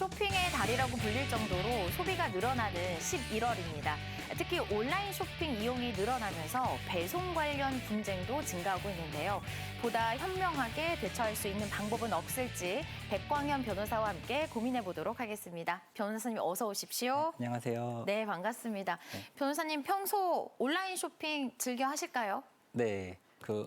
쇼핑의 달이라고 불릴 정도로 소비가 늘어나는 11월입니다. 특히 온라인 쇼핑 이용이 늘어나면서 배송 관련 분쟁도 증가하고 있는데요. 보다 현명하게 대처할 수 있는 방법은 없을지 백광현 변호사와 함께 고민해 보도록 하겠습니다. 변호사님 어서 오십시오. 네, 안녕하세요. 네, 반갑습니다. 변호사님 평소 온라인 쇼핑 즐겨 하실까요? 네,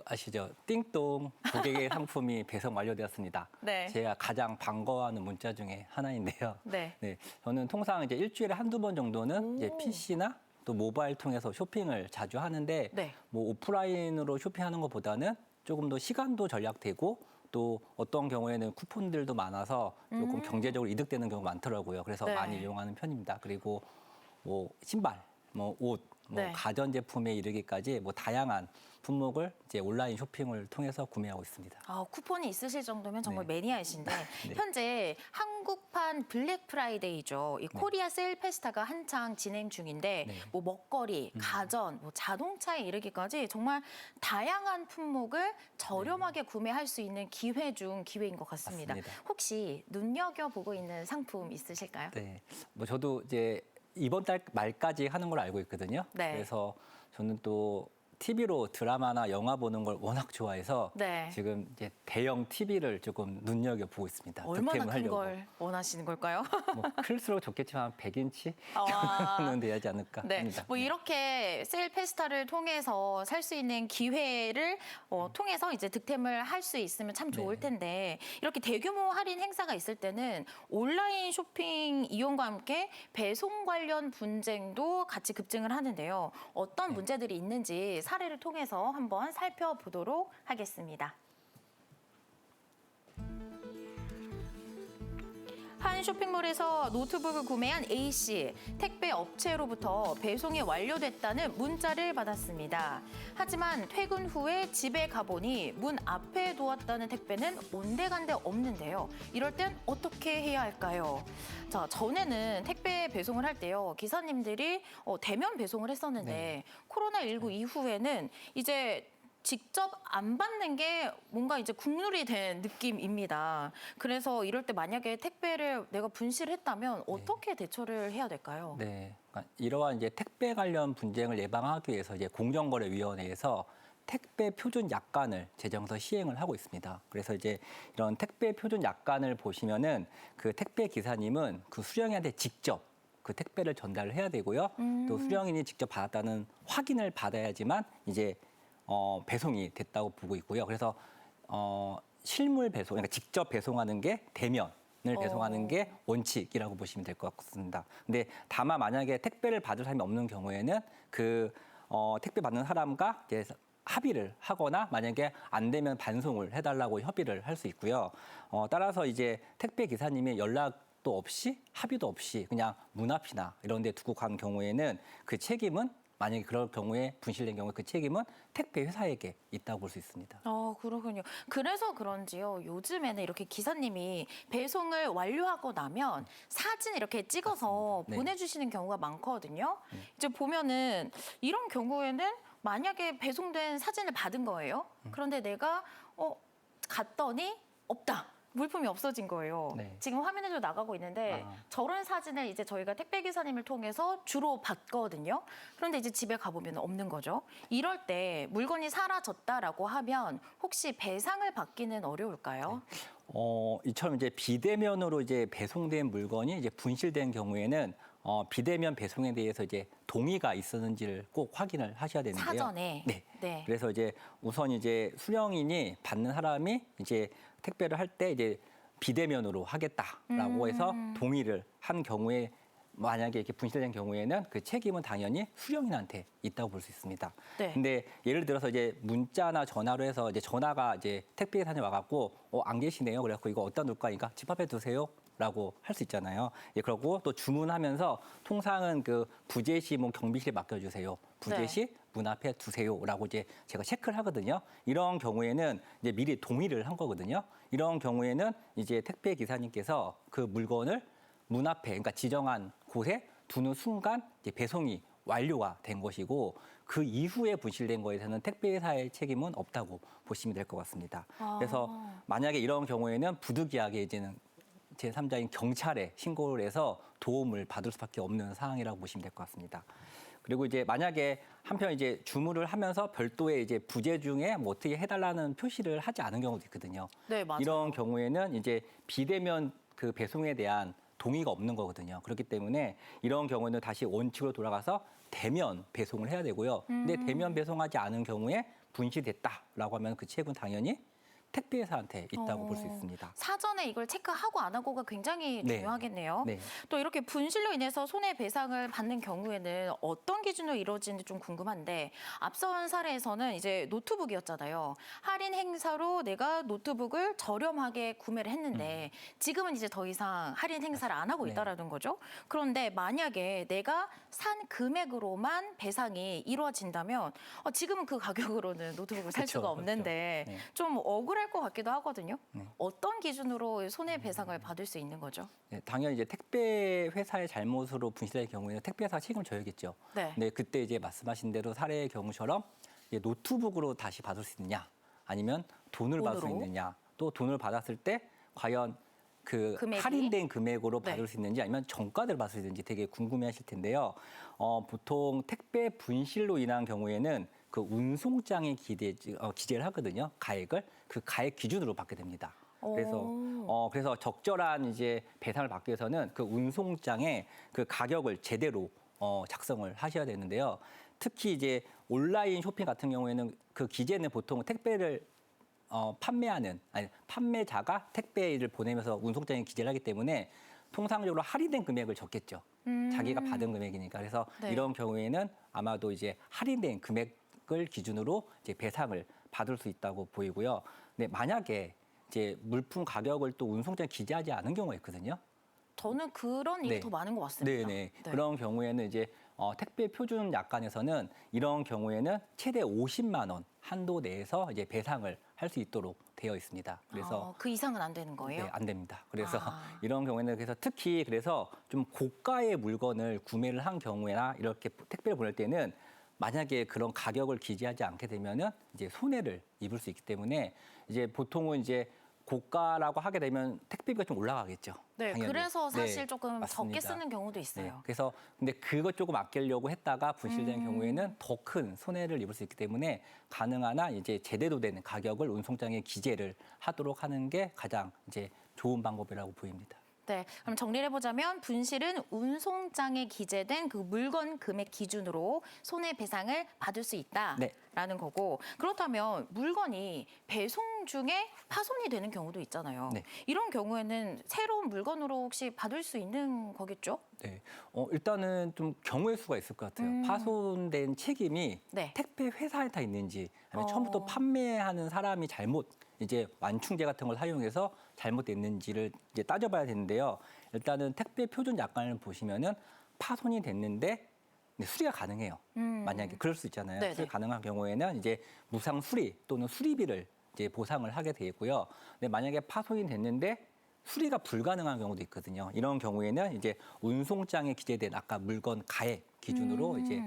아시죠? 띵동 고객의 상품이 배송 완료되었습니다. 네. 제가 가장 반가워하는 문자 중에 하나인데요. 네. 저는 통상 이제 일주일에 한두 번 정도는 이제 PC나 또 모바일 통해서 쇼핑을 자주 하는데 네. 뭐 오프라인으로 쇼핑하는 것보다는 조금 더 시간도 절약되고 또 어떤 경우에는 쿠폰들도 많아서 조금 경제적으로 이득되는 경우가 많더라고요. 그래서 네. 많이 이용하는 편입니다. 그리고 뭐 신발, 뭐 옷, 네. 가전제품에 이르기까지 뭐 다양한 품목을 이제 온라인 쇼핑을 통해서 구매하고 있습니다. 쿠폰이 있으실 정도면 정말 네. 매니아이신데 네. 현재 한국판 블랙 프라이데이죠. 이 코리아 세일 페스타가 한창 진행 중인데 네. 뭐 먹거리, 가전, 뭐 자동차에 이르기까지 정말 다양한 품목을 저렴하게 구매할 수 있는 기회 중 기회인 것 같습니다. 맞습니다. 혹시 눈여겨보고 있는 상품 있으실까요? 네, 뭐 저도 이제 이번 달 말까지 하는 걸 알고 있거든요. 네. 그래서 저는 또 TV로 드라마나 영화 보는 걸 워낙 좋아해서 네. 지금 이제 대형 TV를 조금 눈여겨 보고 있습니다. 얼마나 득템을 큰 하려고. 걸 원하시는 걸까요? 뭐 클수록 좋겠지만 100인치 아. 정도는 돼야지 않을까 네, 합니다. 뭐 이렇게 세일 페스타를 통해서 살 수 있는 기회를 통해서 이제 득템을 할 수 있으면 참 좋을 네. 텐데 이렇게 대규모 할인 행사가 있을 때는 온라인 쇼핑 이용과 함께 배송 관련 분쟁도 같이 급증을 하는데요. 어떤 네. 문제들이 있는지 사례를 통해서 한번 살펴보도록 하겠습니다. 한 쇼핑몰에서 노트북을 구매한 A씨, 택배 업체로부터 배송이 완료됐다는 문자를 받았습니다. 하지만 퇴근 후에 집에 가보니 문 앞에 두었다는 택배는 온데간데 없는데요. 이럴 땐 어떻게 해야 할까요? 자, 전에는 택배 배송을 할 때요. 기사님들이 대면 배송을 했었는데 네. 코로나19 이후에는 이제 직접 안 받는 게 뭔가 이제 국룰이 된 느낌입니다. 그래서 이럴 때 만약에 택배를 내가 분실을 했다면 어떻게 대처를 해야 될까요? 네, 그러니까 이러한 이제 택배 관련 분쟁을 예방하기 위해서 이제 공정거래위원회에서 택배 표준 약관을 제정해서 시행을 하고 있습니다. 그래서 이제 이런 택배 표준 약관을 보시면은 그 택배 기사님은 그 수령인한테 직접 그 택배를 전달을 해야 되고요. 또 수령인이 직접 받았다는 확인을 받아야지만 이제 배송이 됐다고 보고 있고요. 그래서 실물 배송, 그러니까 직접 배송하는 게 대면을 배송하는 게 원칙이라고 보시면 될 것 같습니다. 근데 다만 만약에 택배를 받을 사람이 없는 경우에는 택배 받는 사람과 이제 합의를 하거나 만약에 안 되면 반송을 해달라고 협의를 할 수 있고요. 따라서 이제 택배 기사님의 연락도 없이 합의도 없이 그냥 문 앞이나 이런 데 두고 간 경우에는 그 책임은 만약에 그럴 경우에 분실된 경우에 그 책임은 택배 회사에게 있다고 볼 수 있습니다. 그렇군요. 그래서 그런지요. 요즘에는 이렇게 기사님이 배송을 완료하고 나면 사진 이렇게 찍어서 네. 보내주시는 경우가 많거든요. 이제 보면은 이런 경우에는 만약에 배송된 사진을 받은 거예요. 그런데 내가 갔더니 없다. 물품이 없어진 거예요. 네. 지금 화면에도 나가고 있는데 저런 사진을 이제 저희가 택배 기사님을 통해서 주로 받거든요. 그런데 이제 집에 가보면 없는 거죠. 이럴 때 물건이 사라졌다라고 하면 혹시 배상을 받기는 어려울까요? 이처럼 이제 비대면으로 이제 배송된 물건이 이제 분실된 경우에는 비대면 배송에 대해서 이제 동의가 있었는지를 꼭 확인을 하셔야 되는데요. 사전에. 네. 네. 그래서 이제 우선 이제 수령인이 받는 사람이 이제 택배를 할 때 이제 비대면으로 하겠다라고 해서 동의를 한 경우에 만약에 이렇게 분실된 경우에는 그 책임은 당연히 수령인한테 있다고 볼 수 있습니다. 네. 근데 예를 들어서 이제 문자나 전화로 해서 이제 전화가 이제 택배 기사님 와갖고 안 계시네요. 그래갖고 이거 어디다 놓을까 하니까 집 앞에 두세요. 라고 할 수 있잖아요. 예, 그러고 또 주문하면서 통상은 그 부재시 뭐 경비실에 맡겨주세요. 부재시 문 앞에 두세요라고 이제 제가 체크를 하거든요. 이런 경우에는 이제 미리 동의를 한 거거든요. 이런 경우에는 이제 택배 기사님께서 그 물건을 문 앞에, 그러니까 지정한 곳에 두는 순간 이제 배송이 완료가 된 것이고 그 이후에 분실된 거에서는 택배회사의 책임은 없다고 보시면 될 것 같습니다. 그래서 만약에 이런 경우에는 부득이하게 이제는 제3자인 경찰에 신고를 해서 도움을 받을 수밖에 없는 상황이라고 보시면 될 것 같습니다. 그리고 이제 만약에 한편 이제 주문을 하면서 별도의 이제 부재 중에 뭐 어떻게 해달라는 표시를 하지 않은 경우도 있거든요. 네, 맞아요. 이런 경우에는 이제 비대면 그 배송에 대한 동의가 없는 거거든요. 그렇기 때문에 이런 경우는 다시 원칙으로 돌아가서 대면 배송을 해야 되고요. 근데 대면 배송하지 않은 경우에 분실됐다라고 하면 그 책은 당연히 택배회사한테 있다고 볼 수 있습니다. 사전에 이걸 체크하고 안 하고가 굉장히 네. 중요하겠네요. 네. 또 이렇게 분실로 인해서 손해배상을 받는 경우에는 어떤 기준으로 이루어지는지 좀 궁금한데 앞선 사례에서는 이제 노트북이었잖아요. 할인 행사로 내가 노트북을 저렴하게 구매를 했는데 지금은 이제 더 이상 할인 행사를 안 하고 네. 있다라는 거죠. 그런데 만약에 내가 산 금액으로만 배상이 이루어진다면 지금은 그 가격으로는 노트북을 살 그쵸, 수가 없는데 그렇죠. 네. 좀 억울할 것 같기도 하거든요. 네. 어떤 기준으로 손해배상을 받을 수 있는 거죠? 네, 당연히 이제 택배 회사의 잘못으로 분실될 경우에는 택배 회사가 책임을 져야겠죠. 네. 네, 그때 이제 말씀하신 대로 사례의 경우처럼 이제 노트북으로 다시 받을 수 있느냐, 아니면 돈을 받을 수 돈으로? 있느냐, 또 돈을 받았을 때 과연 그 금액이? 할인된 금액으로 네. 받을 수 있는지 아니면 정가대로 받을 수 있는지 되게 궁금해하실 텐데요. 보통 택배 분실로 인한 경우에는 그 운송장에 기재를 하거든요. 가액을 그 가액 기준으로 받게 됩니다. 그래서 적절한 이제 배상을 받기 위해서는 그 운송장에 그 가격을 제대로 작성을 하셔야 되는데요. 특히 이제 온라인 쇼핑 같은 경우에는 그 기재는 보통 택배를 판매자가 택배를 보내면서 운송장에 기재를 하기 때문에 통상적으로 할인된 금액을 적겠죠. 자기가 받은 금액이니까. 그래서 네. 이런 경우에는 아마도 이제 할인된 금액을 기준으로 이제 배상을 받을 수 있다고 보이고요. 근데 만약에 이제 물품 가격을 또 운송장에 기재하지 않은 경우가 있거든요. 저는 그런 일이 네. 더 많은 것 같습니다. 네네. 그런 경우에는 이제 택배 표준 약관에서는 이런 경우에는 최대 50만 원 한도 내에서 이제 배상을 할 수 있도록 되어 있습니다. 그래서 그 이상은 안 되는 거예요? 네, 안 됩니다. 그래서 아. 이런 경우에는 그래서 특히 그래서 좀 고가의 물건을 구매를 한 경우에나 이렇게 택배를 보낼 때는 만약에 그런 가격을 기재하지 않게 되면은 이제 손해를 입을 수 있기 때문에 이제 보통은 이제 고가라고 하게 되면 택배비가 좀 올라가겠죠. 네, 당연히. 그래서 사실 네, 조금 적게 맞습니다. 쓰는 경우도 네, 있어요. 그래서 근데 그것 조금 아끼려고 했다가 분실된 경우에는 더 큰 손해를 입을 수 있기 때문에 가능한 한 이제 제대로 된 가격을 운송장에 기재를 하도록 하는 게 가장 이제 좋은 방법이라고 보입니다. 네, 그럼 정리를 해보자면 분실은 운송장에 기재된 그 물건 금액 기준으로 손해배상을 받을 수 있다라는 거고 그렇다면 물건이 배송 중에 파손이 되는 경우도 있잖아요. 네. 이런 경우에는 새로운 물건으로 혹시 받을 수 있는 거겠죠? 네, 일단은 좀 경우의 수가 있을 것 같아요. 파손된 책임이 네. 택배 회사에 다 있는지 아니면 처음부터 판매하는 사람이 잘못 이제 완충제 같은 걸 사용해서 잘못됐는지를 이제 따져봐야 되는데요. 일단은 택배 표준 약관을 보시면은 파손이 됐는데 수리가 가능해요. 만약에 그럴 수 있잖아요. 네네. 수리 가능한 경우에는 이제 무상 수리 또는 수리비를 이제 보상을 하게 되고요. 근데 만약에 파손이 됐는데 수리가 불가능한 경우도 있거든요. 이런 경우에는 이제 운송장에 기재된 아까 물건 가액 기준으로 이제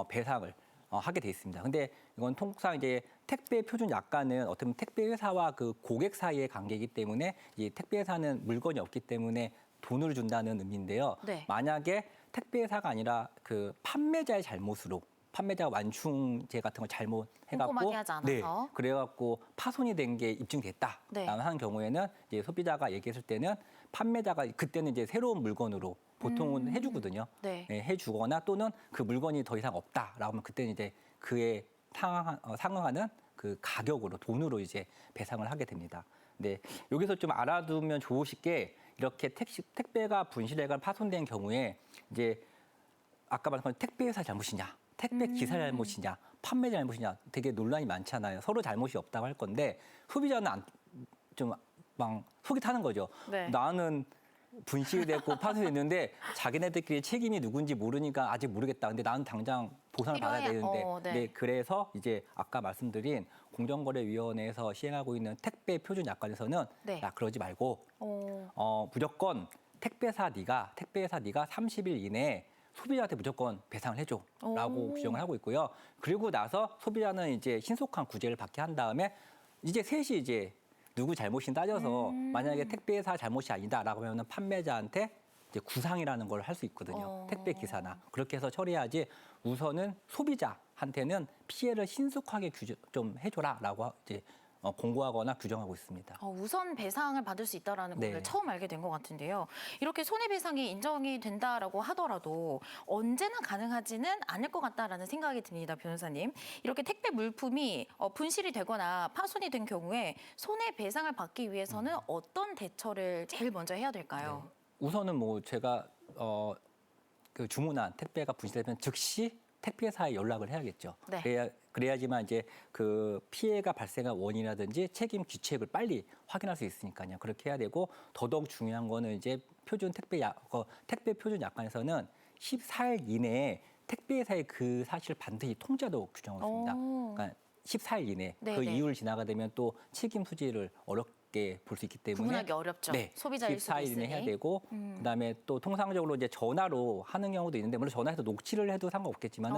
배상을 하게 돼 있습니다. 근데 이건 통상 이제 택배 표준 약관은 어떻게 보면 택배 회사와 그 고객 사이의 관계이기 때문에 이 택배 회사는 물건이 없기 때문에 돈을 준다는 의미인데요. 네. 만약에 택배 회사가 아니라 그 판매자의 잘못으로 판매자가 완충제 같은 걸 잘못해갖고 꼼꼼하게 하지 않아서. 그래갖고 파손이 된 게 입증됐다라는 네. 하는 경우에는 이제 소비자가 얘기했을 때는 판매자가 그때는 이제 새로운 물건으로 보통은 해주거든요. 네. 해주거나 또는 그 물건이 더 이상 없다라고 하면 그때는 이제 그에 상응하는 그 가격으로 돈으로 이제 배상을 하게 됩니다. 근데 여기서 좀 알아두면 좋으실 게 이렇게 택배가 분실해가 파손된 경우에 이제 아까 말한 택배 회사 잘못이냐, 택배 기사 잘못이냐, 판매자 잘못이냐 되게 논란이 많잖아요. 서로 잘못이 없다고 할 건데 소비자는 좀 막 속이 타는 거죠. 네. 나는 분실됐고 파손됐는데 자기네들끼리 책임이 누군지 모르니까 아직 모르겠다. 근데 나는 당장 보상을 받아야 되는데. 네. 네, 그래서 이제 아까 말씀드린 공정거래위원회에서 시행하고 있는 택배 표준 약관에서는 네. 야, 그러지 말고 무조건 택배사 네가 30일 이내에 소비자한테 무조건 배상을 해줘라고 규정을 하고 있고요. 그리고 나서 소비자는 이제 신속한 구제를 받게 한 다음에 이제 셋이 이제 누구 잘못이 따져서 만약에 택배사 잘못이 아니다라고 하면 판매자한테 이제 구상이라는 걸 할 수 있거든요. 택배 기사나 그렇게 해서 처리하지 우선은 소비자한테는 피해를 신속하게 좀 해줘라라고 이제 공고하거나 규정하고 있습니다. 우선 배상을 받을 수 있다는 네. 걸 처음 알게 된 것 같은데요. 이렇게 손해배상이 인정이 된다라고 하더라도 언제나 가능하지는 않을 것 같다라는 생각이 듭니다, 변호사님. 이렇게 택배 물품이 분실이 되거나 파손이 된 경우에 손해배상을 받기 위해서는 어떤 대처를 제일 먼저 해야 될까요? 네. 우선은 뭐 제가 그 주문한 택배가 분실되면 즉시 택배사에 연락을 해야겠죠. 네. 그래야지만 이제 그 피해가 발생한 원인이라든지 책임 규칙을 빨리 확인할 수 있으니까요. 그렇게 해야 되고 더더욱 중요한 거는 이제 택배 표준 약관에서는 14일 이내에 택배사의 그 사실 반드시 통지하도록 규정하고 있습니다. 그러니까 14일 이내 그 네네. 이유를 지나가되면 또 책임 소지를 어렵게 볼 수 있기 때문에 구분하기 어렵죠. 네, 소비자일 수도 14일 이내 있으니. 해야 되고 그다음에 또 통상적으로 이제 전화로 하는 경우도 있는데 물론 전화해서 녹취를 해도 상관없겠지만은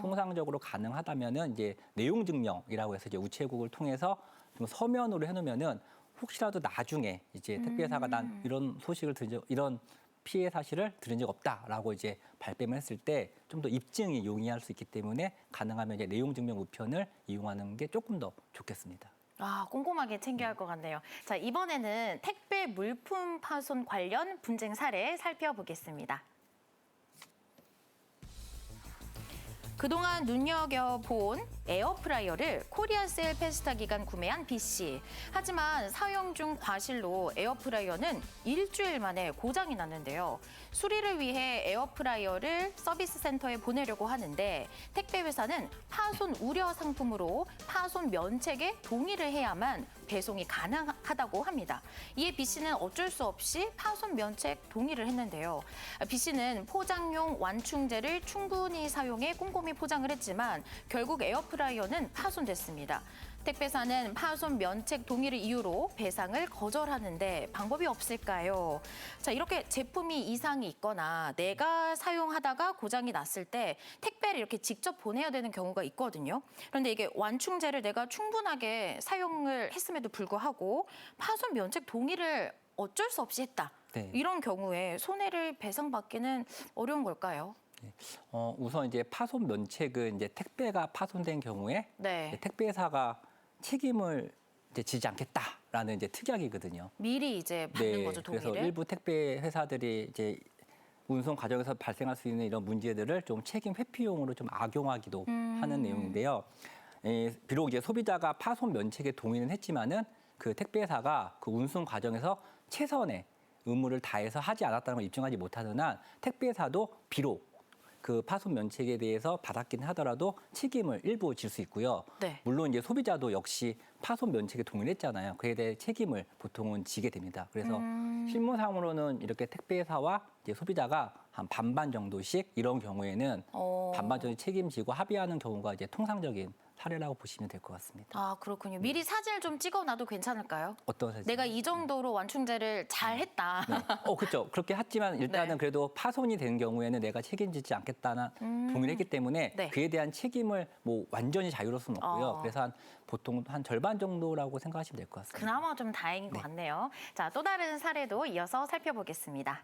통상적으로 가능하다면은 이제 내용 증명이라고 해서 이제 우체국을 통해서 좀 서면으로 해놓으면은 혹시라도 나중에 이제 택배사가 난 이런 소식을 들은 적 이런 피해 사실을 들은 적 없다라고 이제 발뺌을 했을 때 좀 더 입증이 용이할 수 있기 때문에 가능하면 이제 내용 증명 우편을 이용하는 게 조금 더 좋겠습니다. 꼼꼼하게 챙겨야 할 것 같네요. 자, 이번에는 택배 물품 파손 관련 분쟁 사례 살펴보겠습니다. 그동안 눈여겨본 에어프라이어를 코리아셀 페스타 기간 구매한 B씨. 하지만 사용 중 과실로 에어프라이어는 일주일 만에 고장이 났는데요. 수리를 위해 에어프라이어를 서비스 센터에 보내려고 하는데 택배 회사는 파손 우려 상품으로 파손 면책에 동의를 해야만 배송이 가능하다고 합니다. 이에 B씨는 어쩔 수 없이 파손 면책 동의를 했는데요. B씨는 포장용 완충제를 충분히 사용해 꼼꼼히 포장을 했지만 결국 에어프라이어는 파손됐습니다. 택배사는 파손 면책 동의를 이유로 배상을 거절하는데 방법이 없을까요? 자, 이렇게 제품이 이상이 있거나 내가 사용하다가 고장이 났을 때 택배를 이렇게 직접 보내야 되는 경우가 있거든요. 그런데 이게 완충제를 내가 충분하게 사용을 했음에도 불구하고 파손 면책 동의를 어쩔 수 없이 했다. 네. 이런 경우에 손해를 배상받기는 어려운 걸까요? 우선 이제 파손 면책은 이제 택배가 파손된 경우에 네. 이제 택배사가 책임을 이제 지지 않겠다라는 이제 특약이거든요. 미리 이제 받는 거죠, 동의를. 그래서 일부 택배 회사들이 이제 운송 과정에서 발생할 수 있는 이런 문제들을 좀 책임 회피용으로 좀 악용하기도 하는 내용인데요. 비록 이제 소비자가 파손 면책에 동의는 했지만은 그 택배사가 그 운송 과정에서 최선의 의무를 다해서 하지 않았다는 걸 입증하지 못하는 한 택배사도 비록 그 파손 면책에 대해서 받았긴 하더라도 책임을 일부 질 수 있고요. 네. 물론 이제 소비자도 역시 파손 면책에 동의를 했잖아요. 그에 대해 책임을 보통은 지게 됩니다. 그래서 실무상으로는 이렇게 택배사와 이제 소비자가 한 반반 정도씩 이런 경우에는 반반 정도 책임지고 합의하는 경우가 이제 통상적인 사례라고 보시면 될 것 같습니다. 그렇군요. 미리 사진을 좀 찍어놔도 괜찮을까요? 어떤 사진? 내가 이 정도로 완충제를 잘 했다. 네. 그렇죠. 그렇게 했지만 일단은 네. 그래도 파손이 된 경우에는 내가 책임지지 않겠다는 동의를 했기 때문에 네. 그에 대한 책임을 뭐 완전히 자유로울 수는 없고요. 그래서 보통 한 절반 정도라고 생각하시면 될 것 같습니다. 그나마 좀 다행인 것 같네요. 자, 또 다른 사례도 이어서 살펴보겠습니다.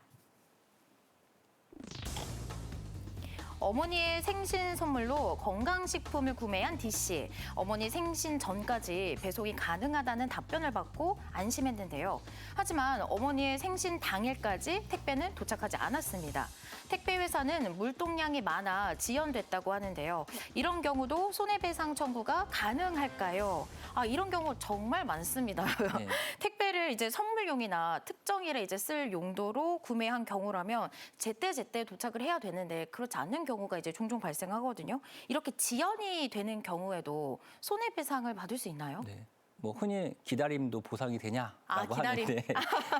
어머니의 생신 선물로 건강식품을 구매한 D씨. 어머니 생신 전까지 배송이 가능하다는 답변을 받고 안심했는데요. 하지만 어머니의 생신 당일까지 택배는 도착하지 않았습니다. 택배 회사는 물동량이 많아 지연됐다고 하는데요. 이런 경우도 손해배상 청구가 가능할까요? 이런 경우 정말 많습니다. 네. 택배를 이제 선물용이나 특정일에 이제 쓸 용도로 구매한 경우라면 제때제때 도착을 해야 되는데 그렇지 않는 경우가 이제 종종 발생하거든요. 이렇게 지연이 되는 경우에도 손해배상을 받을 수 있나요? 네. 뭐 흔히 기다림도 보상이 되냐라고 기다림. 하는데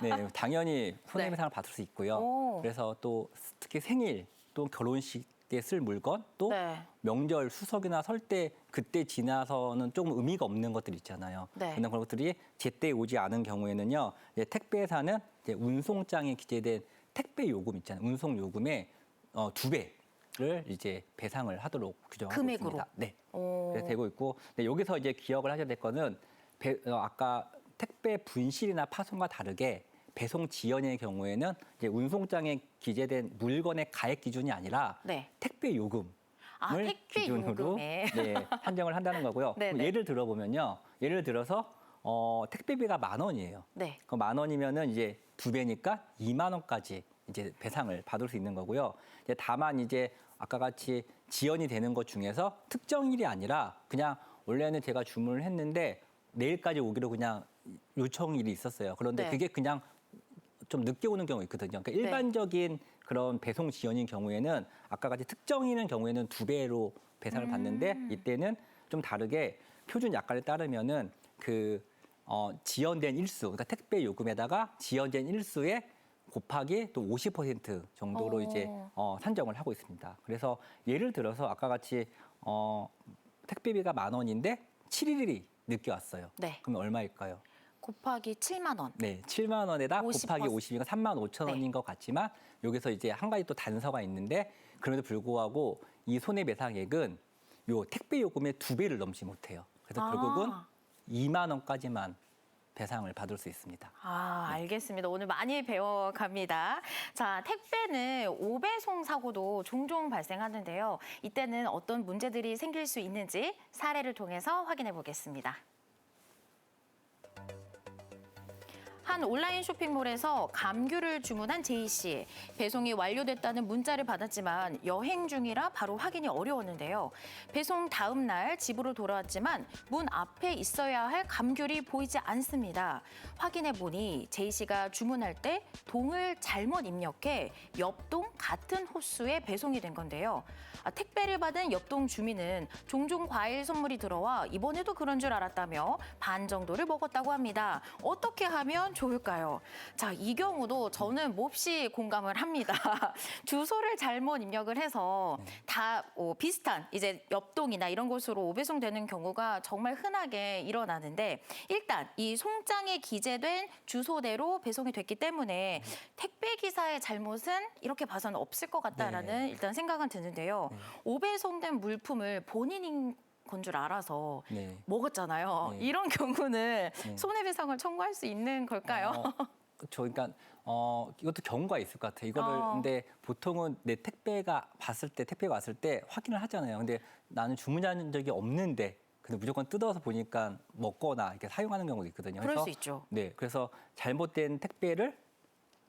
네, 당연히 손해배상을 받을 수 있고요. 오. 그래서 또 특히 생일 또 결혼식에 쓸 물건 또 네. 명절 추석이나 설 때 그때 지나서는 조금 의미가 없는 것들 있잖아요. 네. 그런 것들이 제때 오지 않은 경우에는요. 이제 택배사는 이제 운송장에 기재된 택배 요금 있잖아요. 운송 요금의 2배를 이제 배상을 하도록 규정하고 금액으로? 있습니다. 네. 그래서 되고 있고, 근데 여기서 이제 기억을 하셔야 될 거는 아까 택배 분실이나 파손과 다르게 배송 지연의 경우에는 이제 운송장에 기재된 물건의 가액 기준이 아니라 네. 택배 요금을 택배 기준으로 요금에. 네, 한정을 한다는 거고요. 네네. 그럼 예를 들어보면요. 예를 들어서 택배비가 10,000원이에요. 네. 그 10,000원이면은 이제 2배니까 2만 원까지 이제 배상을 받을 수 있는 거고요. 이제 다만 이제 아까 같이 지연이 되는 것 중에서 특정일이 아니라 그냥 원래는 제가 주문을 했는데 내일까지 오기로 그냥 요청일이 있었어요. 그런데 네. 그게 그냥 좀 늦게 오는 경우 있거든요. 그러니까 일반적인 그런 배송 지연인 경우에는 아까 같이 특정일인 경우에는 2배로 배상을 받는데 이때는 좀 다르게 표준 약관에 따르면은 그 지연된 일수, 그러니까 택배 요금에다가 지연된 일수에 곱하기 또 50% 정도로 이제 산정을 하고 있습니다. 그래서 예를 들어서 아까 같이 택배비가 10,000원인데 7일이 늦게 왔어요. 네. 그러면 얼마일까요? 곱하기 7만 원. 네, 7만 원에다 50%. 곱하기 50이니까 35,000원인 것 같지만 여기서 이제 한 가지 또 단서가 있는데 그럼에도 불구하고 이 손해배상액은 요 택배 요금의 2배를 넘지 못해요. 그래서 결국은 2만 원까지만 배상을 받을 수 있습니다. 알겠습니다. 오늘 많이 배워갑니다. 자, 택배는 오배송 사고도 종종 발생하는데요. 이때는 어떤 문제들이 생길 수 있는지 사례를 통해서 확인해 보겠습니다. 한 온라인 쇼핑몰에서 감귤을 주문한 제이 씨. 배송이 완료됐다는 문자를 받았지만 여행 중이라 바로 확인이 어려웠는데요. 배송 다음 날 집으로 돌아왔지만 문 앞에 있어야 할 감귤이 보이지 않습니다. 확인해 보니 제이 씨가 주문할 때 동을 잘못 입력해 옆동 같은 호수에 배송이 된 건데요. 택배를 받은 옆동 주민은 종종 과일 선물이 들어와 이번에도 그런 줄 알았다며 반 정도를 먹었다고 합니다. 어떻게 하면 좋을까요? 자, 이 경우도 저는 몹시 공감을 합니다. 주소를 잘못 입력을 해서 다 비슷한 이제 옆동이나 이런 곳으로 오배송되는 경우가 정말 흔하게 일어나는데 일단 이 송장에 기재된 주소대로 배송이 됐기 때문에 택배 기사의 잘못은 이렇게 봐서는 없을 것 같다라는 일단 생각은 드는데요. 오배송된 물품을 본인인 건 줄 알아서 먹었잖아요. 네. 이런 경우는 손해배상을 청구할 수 있는 걸까요? 그렇죠. 그러니까 이것도 경우가 있을 것 같아요. 이거를 근데 보통은 내 택배가 왔을 때 확인을 하잖아요. 근데 나는 주문한 적이 없는데 근데 무조건 뜯어서 보니까 먹거나 이렇게 사용하는 경우도 있거든요. 그럴 수 있죠. 네, 그래서 잘못된 택배를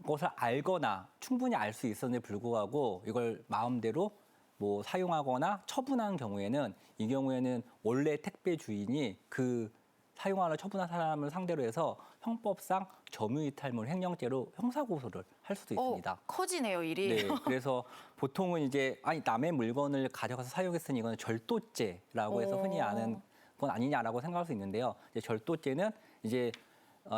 것을 알거나 충분히 알 수 있었는데 불구하고 이걸 마음대로 뭐 사용하거나 처분한 경우에는 이 경우에는 원래 택배 주인이 그 사용하거나 처분한 사람을 상대로 해서 형법상 점유이탈물 횡령죄로 형사고소를 할 수도 있습니다. 커지네요, 일이. 네, 그래서 보통은 이제 남의 물건을 가져가서 사용했으니 이거는 절도죄라고 해서 흔히 아는 건 아니냐라고 생각할 수 있는데요. 이제 절도죄는 이제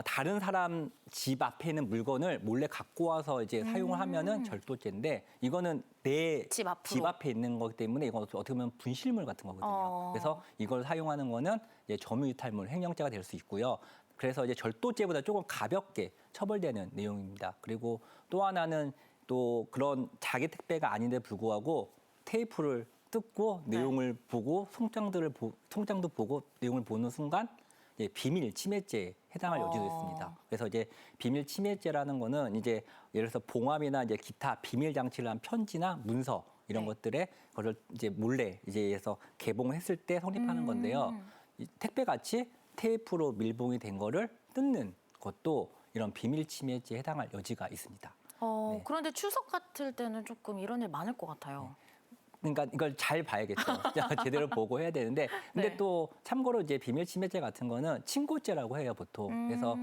다른 사람 집 앞에 있는 물건을 몰래 갖고 와서 이제 사용을 하면은 절도죄인데 이거는 내 집 앞에 있는 거기 때문에 이건 어떻게 보면 분실물 같은 거거든요. 그래서 이걸 사용하는 거는 이제 점유이탈물 횡령죄가 될 수 있고요. 그래서 이제 절도죄보다 조금 가볍게 처벌되는 내용입니다. 그리고 또 하나는 또 그런 자기 택배가 아닌데 불구하고 테이프를 뜯고 내용을 보고 송장도 보고 내용을 보는 순간 이제 비밀 침해죄에 해당할 여지도 있습니다. 그래서 이제 비밀 침해죄라는 거는 이제 예를 들어서 봉함이나 이제 기타 비밀 장치를 한 편지나 문서 이런 것들에 그걸 이제 몰래 이제 해서 개봉을 했을 때 성립하는 건데요. 이 택배 같이 테이프로 밀봉이 된 거를 뜯는 것도 이런 비밀 침해죄에 해당할 여지가 있습니다. 그런데 추석 같을 때는 조금 이런 일 많을 것 같아요. 그러니까 이걸 잘 봐야겠죠. 제대로 보고 해야 되는데, 근데 또 참고로 이제 비밀 침해죄 같은 거는 친고죄라고 해요, 보통. 그래서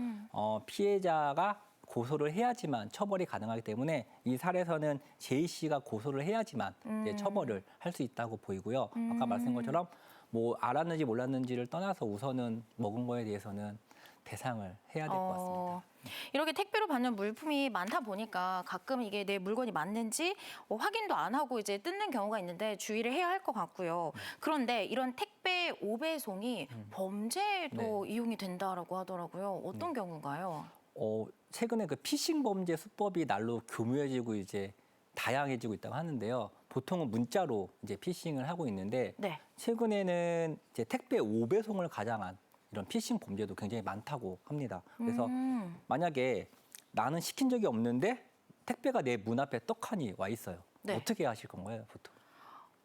피해자가 고소를 해야지만 처벌이 가능하기 때문에 이 사례에서는 제이 씨가 고소를 해야지만 이제 처벌을 할 수 있다고 보이고요. 아까 말씀한 것처럼 뭐 알았는지 몰랐는지를 떠나서 우선은 먹은 거에 대해서는 배상을 해야 될 것 같습니다. 이렇게 택배로 받는 물품이 많다 보니까 가끔 이게 내 물건이 맞는지 확인도 안 하고 이제 뜯는 경우가 있는데 주의를 해야 할 것 같고요. 그런데 이런 택배 오배송이 범죄에도 이용이 된다라고 하더라고요. 어떤 경우인가요? 최근에 그 피싱 범죄 수법이 날로 교묘해지고 이제 다양해지고 있다고 하는데요. 보통은 문자로 이제 피싱을 하고 있는데 최근에는 이제 택배 오배송을 가장한 이런 피싱 범죄도 굉장히 많다고 합니다. 그래서 만약에 나는 시킨 적이 없는데 택배가 내 문 앞에 떡하니 와 있어요. 네. 어떻게 하실 건가요, 보통?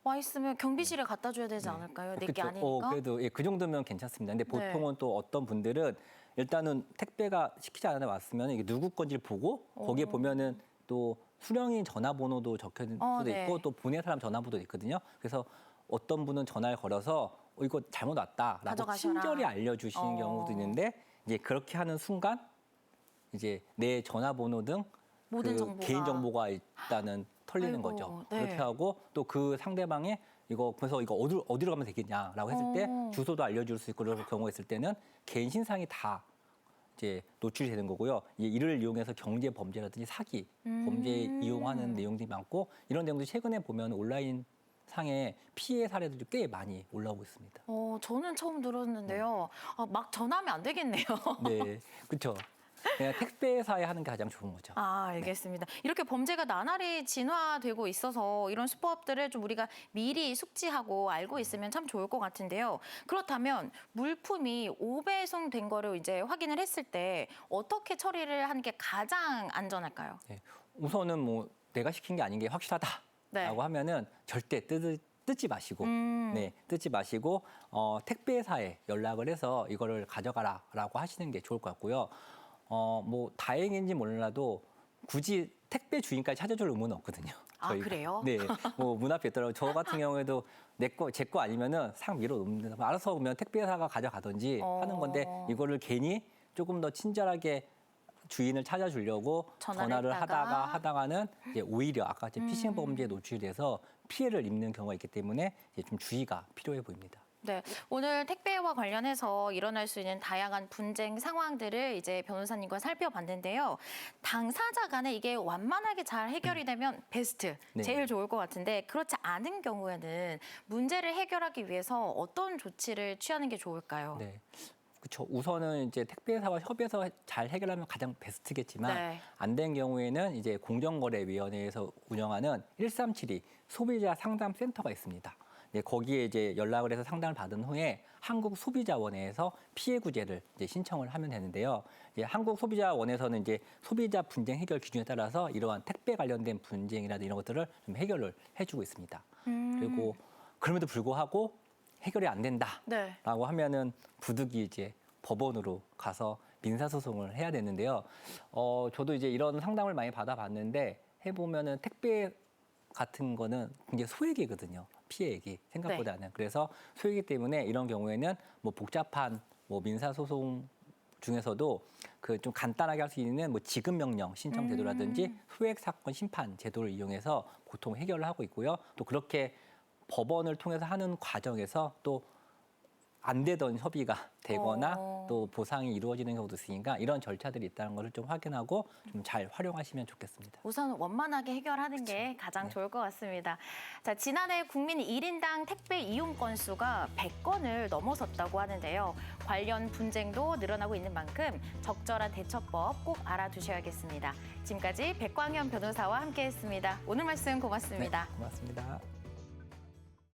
와 있으면 경비실에 갖다 줘야 되지 않을까요? 내게 그쵸? 아니니까. 그래도 예, 그 정도면 괜찮습니다. 근데 네. 보통은 또 어떤 분들은 일단은 택배가 시키지 않아 왔으면 이게 누구 건지를 보고 거기에 보면은 또 수령인 전화번호도 적혀 있는 수도 네. 있고 또 보낸 사람 전화번호도 있거든요. 그래서 어떤 분은 전화를 걸어서 이거 잘못 왔다라고 가져가셔라. 친절히 알려주시는 경우도 있는데 이제 그렇게 하는 순간 이제 내 전화번호 등 모든 그 정보가. 개인 정보가 일단은 털리는 아이고, 거죠. 네. 그렇게 하고 또 그 상대방이 이거 그래서 이거 어디로 가면 되겠냐라고 했을 때 주소도 알려줄 수 있고 그런 경우가 있을 때는 개인 신상이 다 이제 노출이 되는 거고요. 이를 이용해서 경제 범죄라든지 사기 범죄에 이용하는 내용들이 많고 이런 내용들이 최근에 보면 온라인 상에 피해 사례들이 꽤 많이 올라오고 있습니다. 저는 처음 들었는데요. 막 전화하면 안 되겠네요. 네, 그렇죠. 그냥 택배사에 하는 게 가장 좋은 거죠. 알겠습니다. 이렇게 범죄가 나날이 진화되고 있어서 이런 수법들을 좀 우리가 미리 숙지하고 알고 있으면 참 좋을 것 같은데요. 그렇다면 물품이 오배송된 거를 이제 확인을 했을 때 어떻게 처리를 하는 게 가장 안전할까요? 네, 우선은 뭐 내가 시킨 게 아닌 게 확실하다라고 네. 하면은 절대 뜯지 마시고, 네, 뜯지 마시고 택배사에 연락을 해서 이거를 가져가라라고 하시는 게 좋을 것 같고요. 뭐 다행인지 몰라도 굳이 택배 주인까지 찾아줄 의무는 없거든요. 저희가. 그래요? 네, 뭐 문 앞에 있더라고요. 저 같은 경우에도 제 거 아니면은 상 위로 놓는다. 알아서 오면 택배사가 가져가든지 하는 건데 이거를 괜히 조금 더 친절하게 주인을 찾아주려고 전화를 하다가는 이제 오히려 아까 이제 피싱 범죄에 노출돼서 피해를 입는 경우가 있기 때문에 이제 좀 주의가 필요해 보입니다. 네, 오늘 택배와 관련해서 일어날 수 있는 다양한 분쟁 상황들을 이제 변호사님과 살펴봤는데요. 당사자 간에 이게 완만하게 잘 해결이 되면 베스트, 네. 제일 좋을 것 같은데 그렇지 않은 경우에는 문제를 해결하기 위해서 어떤 조치를 취하는 게 좋을까요? 네. 그렇죠. 우선은 이제 택배사와 협의해서 잘 해결하면 가장 베스트겠지만 네. 안 된 경우에는 이제 공정거래위원회에서 운영하는 1372 소비자 상담 센터가 있습니다. 네, 거기에 이제 연락을 해서 상담을 받은 후에 한국소비자원에서 피해 구제를 이제 신청을 하면 되는데요. 이제 한국소비자원에서는 이제 소비자 분쟁 해결 기준에 따라서 이러한 택배 관련된 분쟁이라든지 이런 것들을 좀 해결을 해주고 있습니다. 그리고 그럼에도 불구하고 해결이 안 된다라고 네. 하면은 부득이 이제 법원으로 가서 민사소송을 해야 되는데요. 저도 이제 이런 상담을 많이 받아봤는데 해보면은 택배 같은 거는 굉장히 소액이거든요. 피해액이 생각보다는. 그래서 소액이기 때문에 이런 경우에는 뭐 복잡한 뭐 민사소송 중에서도 그 좀 간단하게 할 수 있는 뭐 지급 명령 신청 제도라든지 소액 사건 심판 제도를 이용해서 보통 해결을 하고 있고요. 또 그렇게 법원을 통해서 하는 과정에서 또 안 되던 협의가 되거나 또 보상이 이루어지는 경우도 있으니까 이런 절차들이 있다는 것을 좀 확인하고 좀 잘 활용하시면 좋겠습니다. 우선 원만하게 해결하는 게 가장 좋을 것 같습니다. 자, 지난해 국민 1인당 택배 이용 건수가 100건을 넘어섰다고 하는데요. 관련 분쟁도 늘어나고 있는 만큼 적절한 대처법 꼭 알아두셔야겠습니다. 지금까지 백광현 변호사와 함께했습니다. 오늘 말씀 고맙습니다. 네, 고맙습니다.